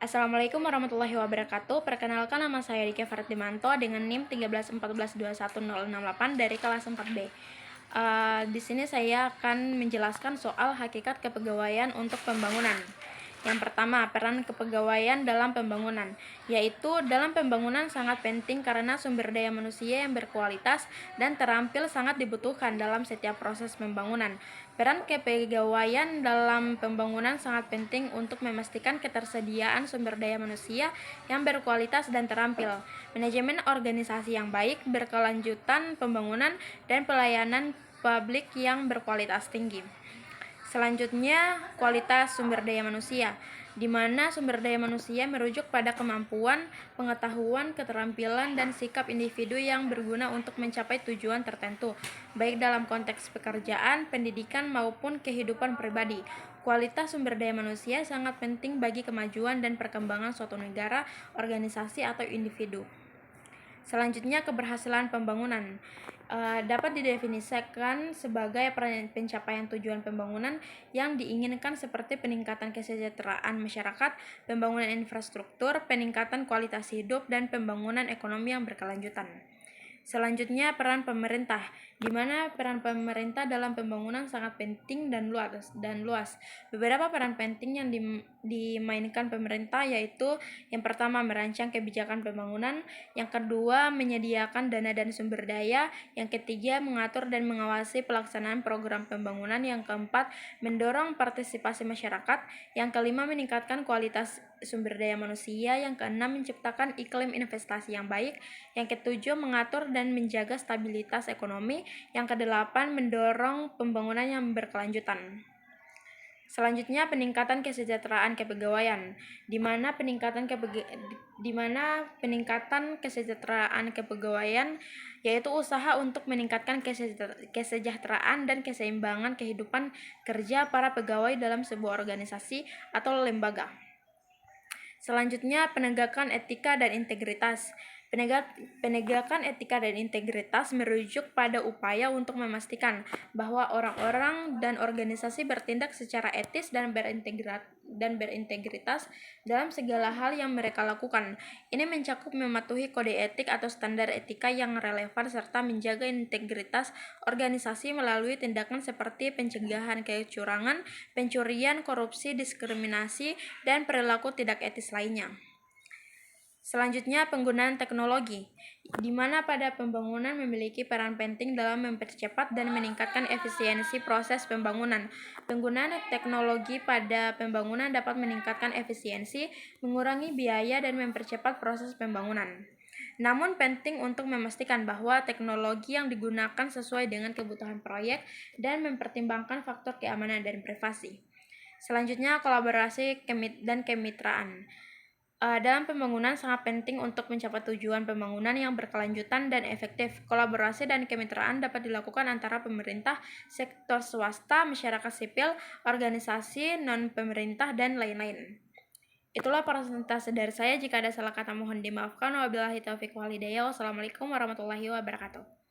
Assalamualaikum warahmatullahi wabarakatuh. Perkenalkan, nama saya Dika Fardimanto dengan NIM 1314212068 dari kelas 4B. Di sini saya akan menjelaskan soal hakikat kepegawaian untuk pembangunan. Yang pertama, peran kepegawaian dalam pembangunan, yaitu dalam pembangunan sangat penting karena sumber daya manusia yang berkualitas dan terampil sangat dibutuhkan dalam setiap proses pembangunan. Peran kepegawaian dalam pembangunan sangat penting untuk memastikan ketersediaan sumber daya manusia yang berkualitas dan terampil, manajemen organisasi yang baik, berkelanjutan pembangunan, dan pelayanan publik yang berkualitas tinggi. Selanjutnya, kualitas sumber daya manusia, di mana sumber daya manusia merujuk pada kemampuan, pengetahuan, keterampilan, dan sikap individu yang berguna untuk mencapai tujuan tertentu, baik dalam konteks pekerjaan, pendidikan, maupun kehidupan pribadi. Kualitas sumber daya manusia sangat penting bagi kemajuan dan perkembangan suatu negara, organisasi, atau individu. Selanjutnya, keberhasilan pembangunan dapat didefinisikan sebagai pencapaian tujuan pembangunan yang diinginkan seperti peningkatan kesejahteraan masyarakat, pembangunan infrastruktur, peningkatan kualitas hidup, dan pembangunan ekonomi yang berkelanjutan. Selanjutnya, peran pemerintah, di mana peran pemerintah dalam pembangunan sangat penting dan luas. Beberapa peran penting yang dimainkan pemerintah yaitu yang pertama, merancang kebijakan pembangunan, yang kedua, menyediakan dana dan sumber daya, yang ketiga, mengatur dan mengawasi pelaksanaan program pembangunan, yang keempat, mendorong partisipasi masyarakat, yang kelima, meningkatkan kualitas sumber daya manusia, yang keenam, menciptakan iklim investasi yang baik, yang ketujuh, mengatur dan menjaga stabilitas ekonomi, yang kedelapan, mendorong pembangunan yang berkelanjutan. Selanjutnya, peningkatan kesejahteraan kepegawaian, di mana peningkatan kesejahteraan kepegawaian yaitu usaha untuk meningkatkan kesejahteraan dan keseimbangan kehidupan kerja para pegawai dalam sebuah organisasi atau lembaga. Selanjutnya, penegakan etika dan integritas. Penegakan etika dan integritas merujuk pada upaya untuk memastikan bahwa orang-orang dan organisasi bertindak secara etis dan berintegritas dalam segala hal yang mereka lakukan. Ini mencakup mematuhi kode etik atau standar etika yang relevan serta menjaga integritas organisasi melalui tindakan seperti pencegahan kecurangan, pencurian, korupsi, diskriminasi, dan perilaku tidak etis lainnya. Selanjutnya, penggunaan teknologi, di mana pada pembangunan memiliki peran penting dalam mempercepat dan meningkatkan efisiensi proses pembangunan. Penggunaan teknologi pada pembangunan dapat meningkatkan efisiensi, mengurangi biaya, dan mempercepat proses pembangunan. Namun penting untuk memastikan bahwa teknologi yang digunakan sesuai dengan kebutuhan proyek dan mempertimbangkan faktor keamanan dan privasi. Selanjutnya, kolaborasi dan kemitraan. Dalam pembangunan sangat penting untuk mencapai tujuan pembangunan yang berkelanjutan dan efektif. Kolaborasi dan kemitraan dapat dilakukan antara pemerintah, sektor swasta, masyarakat sipil, organisasi non-pemerintah, dan lain-lain. Itulah presentasi dari saya. Jika ada salah kata mohon dimaafkan. Wabillahi taufiq wal hidayah. Wassalamualaikum warahmatullahi wabarakatuh.